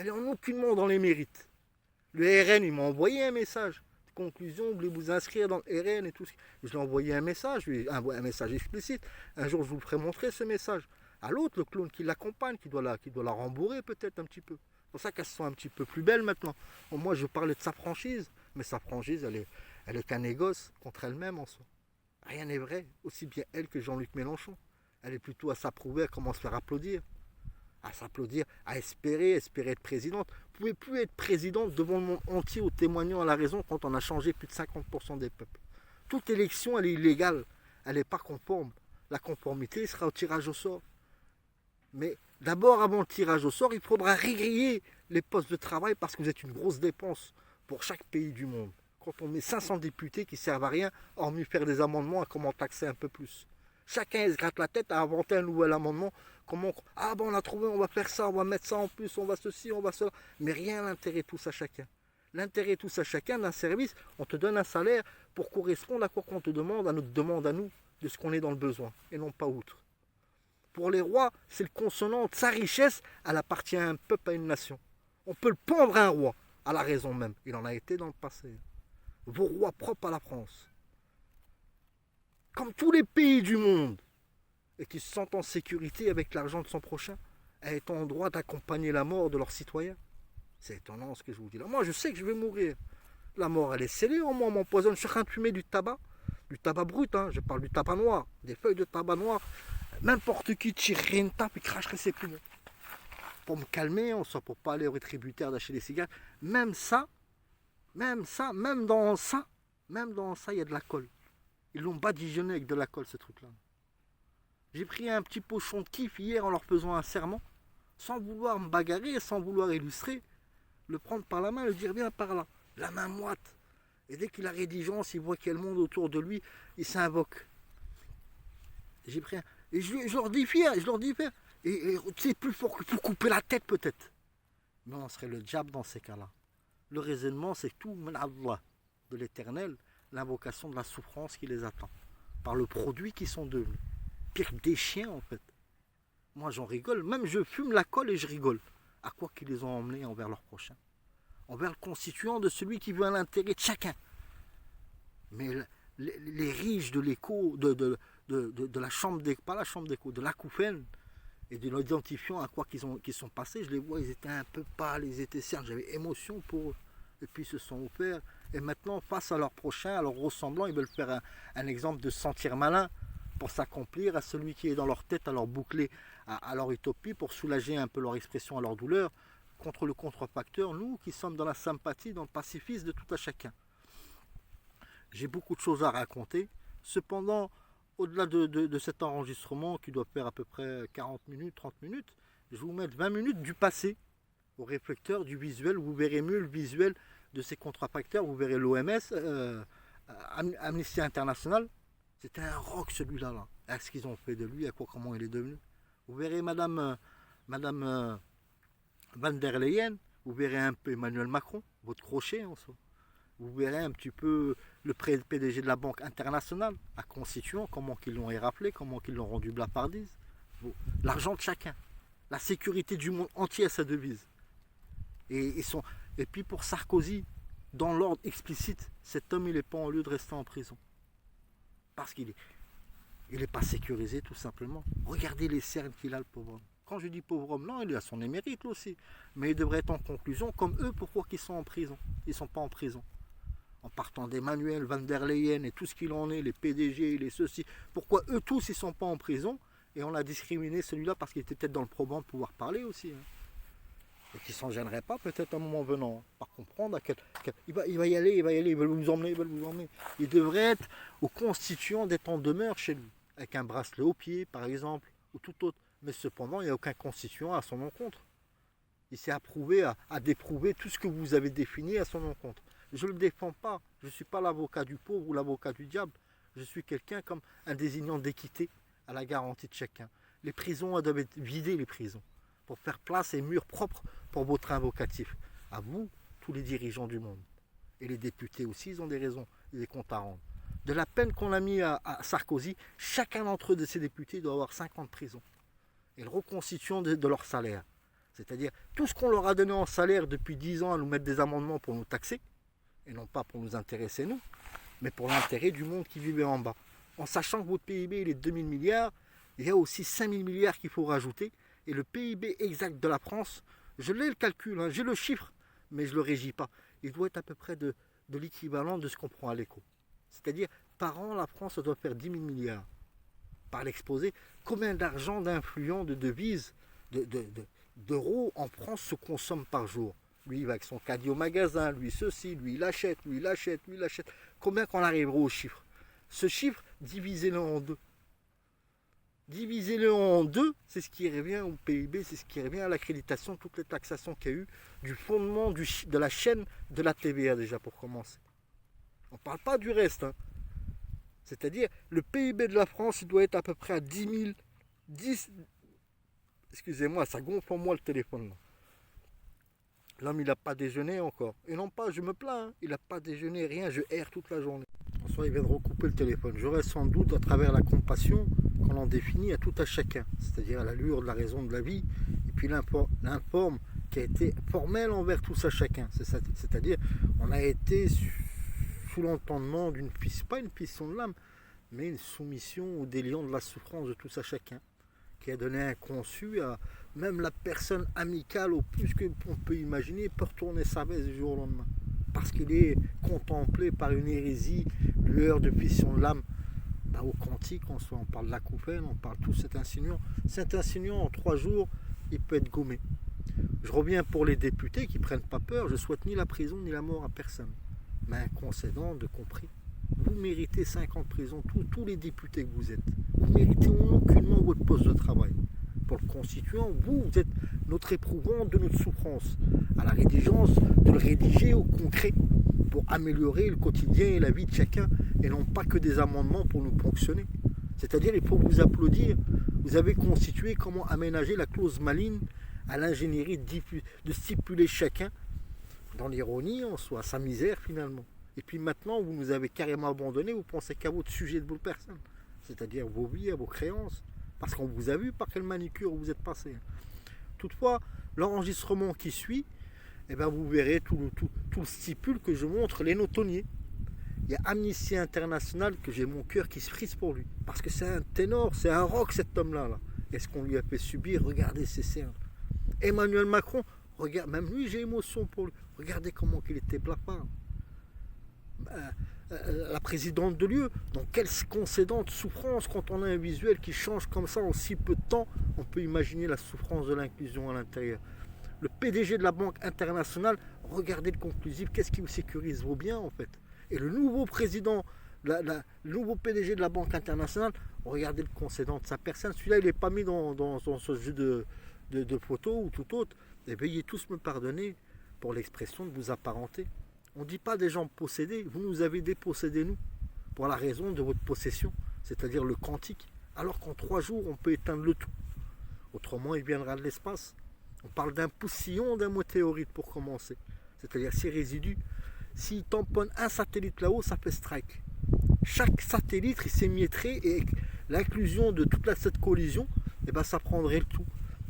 Elle est en aucunement dans les mérites. Le RN, il m'a envoyé un message. Conclusion, vous voulez vous inscrire dans le RN et tout. Je lui ai envoyé un message, un message explicite. Un jour, je vous le ferai montrer ce message. À l'autre, le clone qui l'accompagne, qui doit la rembourrer peut-être un petit peu. C'est pour ça qu'elle se sent un petit peu plus belle maintenant. Bon, moi, je parlais de sa franchise, mais sa franchise, elle est qu'un négoce contre elle-même en soi. Rien n'est vrai, aussi bien elle que Jean-Luc Mélenchon. Elle est plutôt à s'approuver, à comment se faire applaudir. À s'applaudir, à espérer être présidente. Vous ne pouvez plus être présidente devant le monde entier ou témoignant à la raison quand on a changé plus de 50% des peuples. Toute élection, elle est illégale. Elle n'est pas conforme. La conformité sera au tirage au sort. Mais d'abord, avant le tirage au sort, il faudra régriller les postes de travail parce que vous êtes une grosse dépense pour chaque pays du monde. Quand on met 500 députés qui ne servent à rien, hormis faire des amendements à comment taxer un peu plus. Chacun se gratte la tête à inventer un nouvel amendement. Comment, ah ben on a trouvé, on va faire ça, on va mettre ça en plus, on va ceci, on va cela. Mais rien l'intérêt tous à chacun. L'intérêt tous à chacun d'un service, on te donne un salaire pour correspondre à quoi qu'on te demande, à notre demande à nous, de ce qu'on est dans le besoin, et non pas outre. Pour les rois, c'est le consonant de sa richesse, elle appartient à un peuple, à une nation. On peut le pendre à un roi, à la raison même. Il en a été dans le passé. Vos rois propres à la France. Comme tous les pays du monde, et qui se sentent en sécurité avec l'argent de son prochain, étant en droit d'accompagner la mort de leurs citoyens. C'est étonnant ce que je vous dis là. Moi, je sais que je vais mourir. La mort, elle est scellée. Moi, on m'empoisonne. Je suis en train de fumer du tabac brut. Hein. Je parle du tabac noir, des feuilles de tabac noir. N'importe qui tirerait une tape et cracherait ses poumons. Pour me calmer, on soit pour pas aller au tributaire d'acheter des cigarettes. Même dans ça, il y a de l'alcool. Ils l'ont badigeonné avec de l'alcool, ce truc-là. J'ai pris un petit pochon de kiff hier en leur faisant un serment, sans vouloir me bagarrer, sans vouloir illustrer, le prendre par la main, le dire viens par là, la main moite. Et dès qu'il a rédigence, il voit qu'il y a le monde autour de lui, il s'invoque. J'ai pris un... Et je leur dis fier, Et c'est plus fort que pour couper la tête peut-être. Mais on serait le diable dans ces cas-là. Le raisonnement, c'est tout, min Allah, de l'éternel, l'invocation de la souffrance qui les attend, par le produit qu'ils sont devenus. Pire que des chiens en fait. Moi j'en rigole, même je fume la colle et je rigole. À quoi qu'ils les ont emmenés envers leur prochain, envers le constituant de celui qui veut l'intérêt de chacun. Mais les riches de l'écho, de la chambre d'écho, pas la chambre d'écho, de l'acouphène, et de l'identifiant à quoi qu'ils sont passés, je les vois, ils étaient un peu pâles, ils étaient certes, j'avais émotion pour eux. Et puis ils se sont offerts. Et maintenant, face à leur prochain, à leur ressemblant, ils veulent faire un exemple de se sentir malin pour s'accomplir à celui qui est dans leur tête, à leur boucler, à leur utopie, pour soulager un peu leur expression, à leur douleur, contre le contrefacteur, nous qui sommes dans la sympathie, dans le pacifisme de tout à chacun. J'ai beaucoup de choses à raconter. Cependant, au-delà de cet enregistrement qui doit faire à peu près 40 minutes, 30 minutes, je vais vous mettre 20 minutes du passé au réflecteur, du visuel. Vous verrez mieux le visuel de ces contrefacteurs. Vous verrez l'OMS, Amnesty International. C'était un rock celui-là, là. Avec ce qu'ils ont fait de lui, comment il est devenu. Vous verrez Madame Van der Leyen, vous verrez un peu Emmanuel Macron, votre crochet en soi. Vous verrez un petit peu le PDG de la Banque internationale, à Constituant, comment qu'ils l'ont éraflé, comment qu'ils l'ont rendu blafardise. L'argent de chacun, la sécurité du monde entier à sa devise. Et puis pour Sarkozy, dans l'ordre explicite, cet homme il n'est pas en lieu de rester en prison. Parce qu'il n'est pas sécurisé tout simplement. Regardez les cernes qu'il a le pauvre homme. Quand je dis pauvre homme, non, il a son émérite aussi. Mais il devrait être en conclusion, comme eux, pourquoi ils sont en prison. Ils ne sont pas en prison. En partant d'Emmanuel, Van der Leyen et tout ce qu'il en est, les PDG, les ceci. Pourquoi eux tous, ils ne sont pas en prison et on a discriminé celui-là parce qu'il était peut-être dans le probant de pouvoir parler aussi. Et qui ne s'en gênerait pas peut-être à un moment venant. Par comprendre à il va y aller, ils veulent vous emmener, Il devrait être au constituant d'être en demeure chez lui. Avec un bracelet au pied, par exemple, ou tout autre. Mais cependant, il n'y a aucun constituant à son encontre. Il s'est approuvé à déprouver tout ce que vous avez défini à son encontre. Je ne le défends pas. Je ne suis pas l'avocat du pauvre ou l'avocat du diable. Je suis quelqu'un comme un désignant d'équité à la garantie de chacun. Les prisons elles doivent être vidées, les prisons, pour faire place et murs propres pour votre invocatif. À vous, tous les dirigeants du monde. Et les députés aussi, ils ont des raisons, des comptes à rendre. De la peine qu'on a mis à Sarkozy, chacun d'entre eux, de ces députés, doit avoir 50 prisons. Et le reconstituant de leur salaire. C'est-à-dire, tout ce qu'on leur a donné en salaire depuis 10 ans à nous mettre des amendements pour nous taxer, et non pas pour nous intéresser nous, mais pour l'intérêt du monde qui vivait en bas. En sachant que votre PIB il est 2000 milliards, il y a aussi 5000 milliards qu'il faut rajouter, et le PIB exact de la France, je l'ai le calcul, hein, j'ai le chiffre, mais je ne le régis pas. Il doit être à peu près de l'équivalent de ce qu'on prend à l'écho. C'est-à-dire, par an, la France doit faire 10 000 milliards. Par l'exposé, combien d'argent, d'influents, de devises, d'euros en France se consomme par jour? Lui, il va avec son caddie au magasin, lui ceci, lui il achète, lui il achète, lui il achète. Combien qu'on arrivera au chiffre? Ce chiffre, divisez-le en deux. Divisez-le en deux, c'est ce qui revient au PIB, c'est ce qui revient à l'accréditation, toutes les taxations qu'il y a eu, du fondement de la chaîne de la TVA déjà pour commencer. On ne parle pas du reste. Hein. C'est-à-dire, le PIB de la France, il doit être à peu près à 10 000... Excusez-moi, ça gonfle en moi le téléphone. L'homme, il n'a pas déjeuné encore. Et non pas, je me plains, hein. Il n'a pas déjeuné, rien, je erre toute la journée. En soi, il vient de recouper le téléphone. J'aurais sans doute, à travers la compassion, qu'on en définit à tout à chacun. C'est-à-dire à l'allure de la raison de la vie, et puis l'informe qui a été formelle envers tous à chacun. C'est-à-dire, on a été sous l'entendement d'une fission, pas une fission de l'âme, mais une soumission au déliant de la souffrance de tous à chacun, qui a donné un conçu à même la personne amicale, au plus qu'on peut imaginer, peut retourner sa veste du jour au lendemain. Parce qu'il est contemplé par une hérésie, lueur de fission de l'âme. Ben, au quantique, on parle de l'acouphène, on parle tout cet insinuant. Cet insinuant, en 3 jours, il peut être gommé. Je reviens pour les députés qui ne prennent pas peur, je souhaite ni la prison ni la mort à personne. Mais un concédant de compris. Vous méritez 5 ans de prison, tous les députés que vous êtes. Vous méritez aucunement votre poste de travail. Pour le constituant, vous êtes notre éprouvant de notre souffrance. À la rédigence, de le rédiger au concret pour améliorer le quotidien et la vie de chacun et non pas que des amendements pour nous ponctionner. C'est-à-dire, il faut vous applaudir. Vous avez constitué comment aménager la clause maligne à l'ingénierie de stipuler chacun, dans l'ironie en soi, sa misère finalement. Et puis maintenant, vous nous avez carrément abandonné, vous pensez qu'à votre sujet de vos personnes, c'est-à-dire vos vies, à vos créances, parce qu'on vous a vu par quelle manicure vous êtes passé. Toutefois, l'enregistrement qui suit, eh ben vous verrez tout le stipule que je montre les notonniers. Il y a Amnesty International que j'ai mon cœur qui se frise pour lui, parce que c'est un ténor, c'est un rock cet homme-là. Là. Et ce qu'on lui a fait subir, regardez ses cernes. Emmanuel Macron, regarde, même lui j'ai émotion pour lui, regardez comment il était blafard. La présidente de l'UE, donc quelle concédante souffrance quand on a un visuel qui change comme ça en si peu de temps, on peut imaginer la souffrance de l'inclusion à l'intérieur. Le PDG de la Banque internationale, regardez le conclusif, qu'est-ce qui vous sécurise vos biens en fait. Et le nouveau président, le nouveau PDG de la Banque internationale, regardez le concédant de sa personne, celui-là il n'est pas mis dans ce jeu de photos ou tout autre, et veuillez tous me pardonner pour l'expression de vous apparenter. On ne dit pas des gens possédés, vous nous avez dépossédés nous, pour la raison de votre possession, c'est-à-dire le quantique, alors qu'en 3 jours on peut éteindre le tout. Autrement il viendra de l'espace. On parle d'un poussillon d'un météorite pour commencer, c'est-à-dire ces résidus. S'il tamponne un satellite là-haut, ça fait strike. Chaque satellite il s'émietterait et l'inclusion de toute cette collision, eh ben, ça prendrait le tout.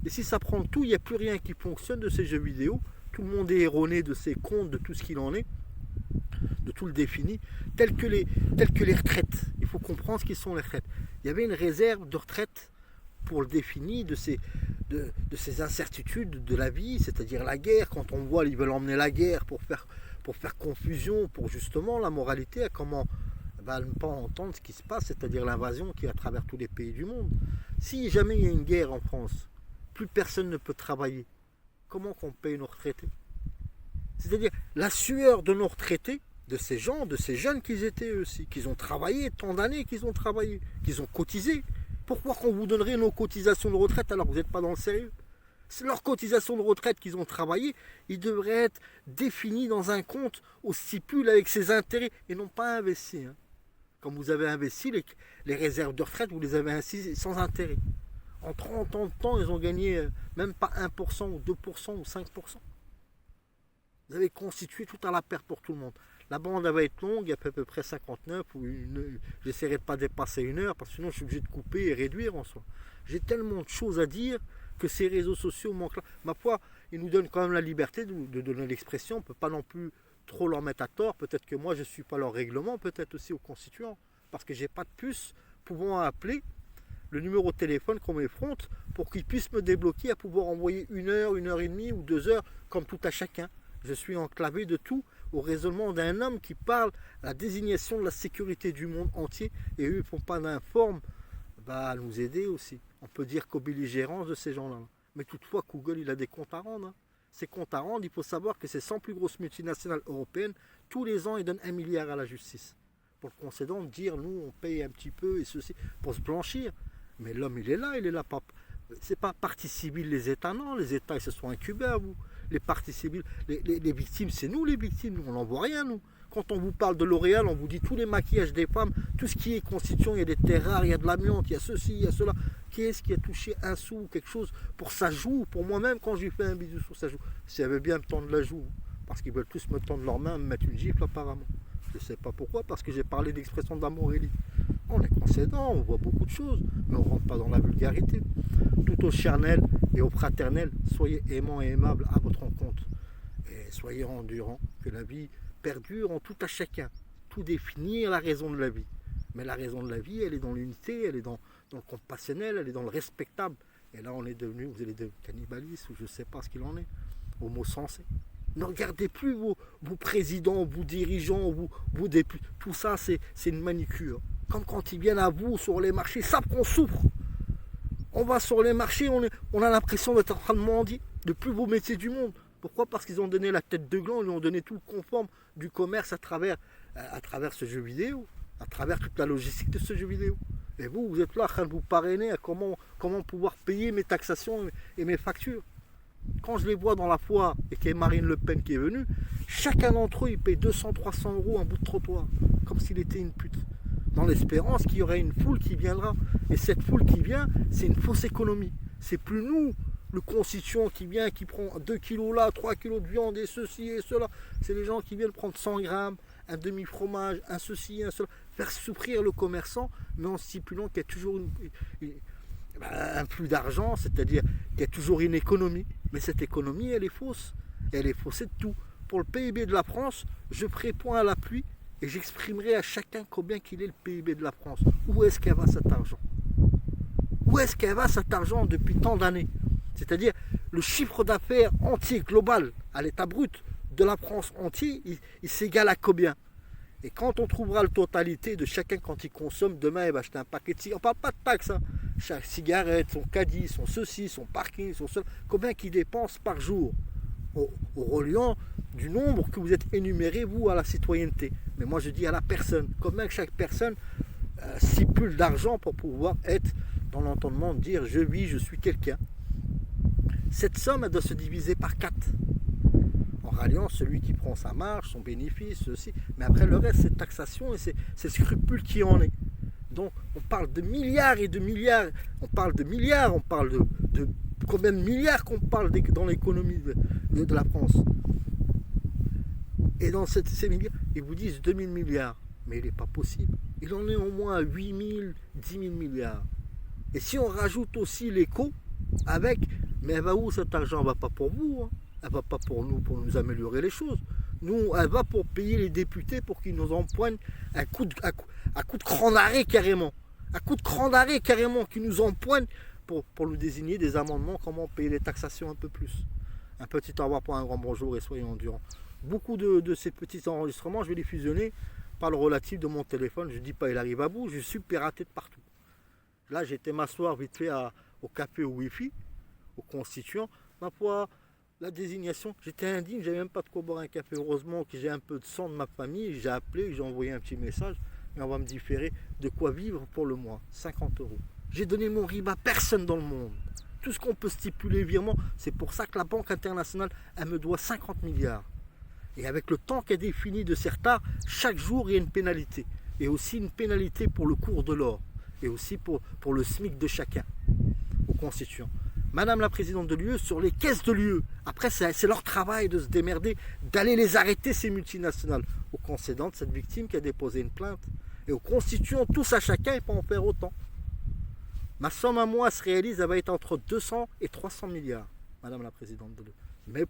Et si ça prend le tout, il n'y a plus rien qui fonctionne de ces jeux vidéo. Tout le monde est erroné de ses comptes, de tout ce qu'il en est, de tout le défini, telles que les retraites. Il faut comprendre ce qu'ils sont les retraites. Il y avait une réserve de retraite pour le défini de ces incertitudes de la vie, c'est-à-dire la guerre. Quand on voit, ils veulent emmener la guerre pour faire confusion, pour justement la moralité, à comment ne pas entendre ce qui se passe, c'est-à-dire l'invasion qui est à travers tous les pays du monde. Si jamais il y a une guerre en France, plus personne ne peut travailler. Comment qu'on paye nos retraités? C'est-à-dire la sueur de nos retraités, de ces gens, de ces jeunes qu'ils étaient eux aussi, qu'ils ont travaillé, tant d'années qu'ils ont travaillé, qu'ils ont cotisé. Pourquoi qu'on vous donnerait nos cotisations de retraite alors que vous n'êtes pas dans le sérieux? C'est leur cotisation de retraite qu'ils ont travaillé, ils devraient être définis dans un compte au stipule avec ses intérêts et non pas investis. Hein. Comme vous avez investi les réserves de retraite, vous les avez investis sans intérêt. En 30 ans de temps, ils ont gagné même pas 1% ou 2% ou 5%. Vous avez constitué tout à la perte pour tout le monde. La bande va être longue, il y a à peu près 59 ou j'essaierai de ne pas dépasser 1 heure parce que sinon je suis obligé de couper et réduire en soi. J'ai tellement de choses à dire que ces réseaux sociaux manquent là. Ma foi, ils nous donnent quand même la liberté de donner l'expression. On ne peut pas non plus trop leur mettre à tort. Peut-être que moi, je ne suis pas leur règlement, peut-être aussi aux constituants. Parce que je n'ai pas de puce pouvant appeler le numéro de téléphone qu'on m'effronte pour qu'ils puissent me débloquer à pouvoir envoyer 1 heure et demie ou 2 heures, comme tout à chacun. Je suis enclavé de tout au raisonnement d'un homme qui parle à la désignation de la sécurité du monde entier et eux ne font pas d'informe à nous aider aussi. On peut dire qu'aux belligérances de ces gens-là. Mais toutefois, Google, il a des comptes à rendre. Ces comptes à rendre, il faut savoir que ces 100 plus grosses multinationales européennes, tous les ans, ils donnent 1 milliard à la justice. Pour le concédant, dire, nous, on paye un petit peu et ceci, pour se blanchir. Mais l'homme, il est là. C'est pas partie civile, les États, non. Les États, ils se sont incubés à vous. Les parties civiles, les victimes, c'est nous les victimes. On n'en voit rien, nous. Quand on vous parle de L'Oréal, on vous dit tous les maquillages des femmes, tout ce qui est constituant, il y a des terres rares, il y a de l'amiante, il y a ceci, il y a cela. Qui est-ce qui a touché un sou ou quelque chose pour sa joue? Pour moi-même, quand j'ai fait un bisou sur sa joue, s'il avait bien me tendre la joue, parce qu'ils veulent tous me tendre leurs mains, me mettre une gifle apparemment. Je ne sais pas pourquoi, parce que j'ai parlé d'expression d'amour et on est concédant, on voit beaucoup de choses, mais on ne rentre pas dans la vulgarité. Tout au charnel et au fraternel, soyez aimants et aimables à votre rencontre. Et soyez endurants, que la vie perdure en tout à chacun. Tout définir la raison de la vie. Mais la raison de la vie, elle est dans l'unité, elle est dans le compassionnel, elle est dans le respectable. Et là, on est devenu, vous allez devenir cannibaliste, ou je ne sais pas ce qu'il en est, homo sensé. Ne regardez plus vos présidents, vos dirigeants, vos députés. Tout ça, c'est une manicure. Comme quand ils viennent à vous sur les marchés, ils savent qu'on souffre. On va sur les marchés, on a l'impression d'être en train de mendier. Le plus beau métier du monde. Pourquoi? Parce qu'ils ont donné la tête de gland, ils ont donné tout le conforme du commerce à travers ce jeu vidéo, à travers toute la logistique de ce jeu vidéo. Et vous êtes là en train de vous parrainer à comment pouvoir payer mes taxations et mes factures. Quand je les vois dans la foire et qu'il y a Marine Le Pen qui est venue, chacun d'entre eux, il paye 200-300 euros un bout de trottoir, comme s'il était une pute. Dans l'espérance qu'il y aurait une foule qui viendra. Et cette foule qui vient, c'est une fausse économie. C'est plus nous, le constituant qui vient, qui prend 2 kilos là, 3 kilos de viande et ceci et cela. C'est les gens qui viennent prendre 100 grammes, un demi-fromage, un ceci, un cela. Faire souffrir le commerçant, mais en stipulant qu'il y a toujours un flux d'argent, c'est-à-dire qu'il y a toujours une économie. Mais cette économie, elle est fausse. Elle est faussée de tout. Pour le PIB de la France, je ferai point à l'appui et j'exprimerai à chacun combien qu'il est le PIB de la France. Où est-ce qu'elle va cet argent? Où est-ce qu'elle va cet argent depuis tant d'années? C'est-à-dire, le chiffre d'affaires entier, global, à l'état brut de la France entier, il s'égale à combien? Et quand on trouvera la totalité de chacun quand il consomme, demain il va acheter un paquet de cigarettes. On ne parle pas de taxes, hein. Chaque cigarette, son caddie, son ceci, son parking, son cela. Combien qu'il dépense par jour au reliant du nombre que vous êtes énuméré, vous, à la citoyenneté. Mais moi je dis à la personne. Combien que chaque personne stipule d'argent pour pouvoir être dans l'entendement de dire je vis, je suis quelqu'un. Cette somme, elle doit se diviser par 4. En ralliant celui qui prend sa marge, son bénéfice, ceci. Mais après le reste, c'est taxation et c'est scrupule qui en est. Donc on parle de milliards et de milliards. On parle de milliards, on parle de combien de milliards qu'on parle dans l'économie de la France. Et dans ces milliards, ils vous disent 2000 milliards. Mais il n'est pas possible. Il en est au moins à 8000, 10 000 milliards. Et si on rajoute aussi l'éco avec, mais elle va où cet argent? Elle ne va pas pour vous, hein. Elle ne va pas pour nous améliorer les choses. Nous, elle va pour payer les députés pour qu'ils nous empoignent à coup de cran d'arrêt carrément. À coup de cran d'arrêt carrément, qu'ils nous empoignent pour nous désigner des amendements, comment payer les taxations un peu plus. Un petit au revoir pour un grand bonjour et soyez endurants. Beaucoup de ces petits enregistrements, je vais les fusionner par le relatif de mon téléphone. Je ne dis pas il arrive à bout, je suis piraté de partout. Là, j'étais m'asseoir vite fait au café au Wi-Fi, au constituant. Ma foi, la désignation, j'étais indigne, j'avais même pas de quoi boire un café. Heureusement que j'ai un peu de sang de ma famille, j'ai appelé, j'ai envoyé un petit message, mais on va me différer de quoi vivre pour le mois, 50 euros. J'ai donné mon RIB à personne dans le monde. Tout ce qu'on peut stipuler virement, c'est pour ça que la Banque internationale, elle me doit 50 milliards. Et avec le temps qu'elle définit de ces retards, chaque jour il y a une pénalité. Et aussi une pénalité pour le cours de l'or. Et aussi pour le SMIC de chacun, aux constituants. Madame la présidente de l'UE, sur les caisses de l'UE, après c'est leur travail de se démerder, d'aller les arrêter ces multinationales. Aux concédants de cette victime qui a déposé une plainte. Et aux constituants, tous à chacun, et pas en faire autant. Ma somme à moi se réalise, elle va être entre 200 et 300 milliards, Madame la Présidente. Mais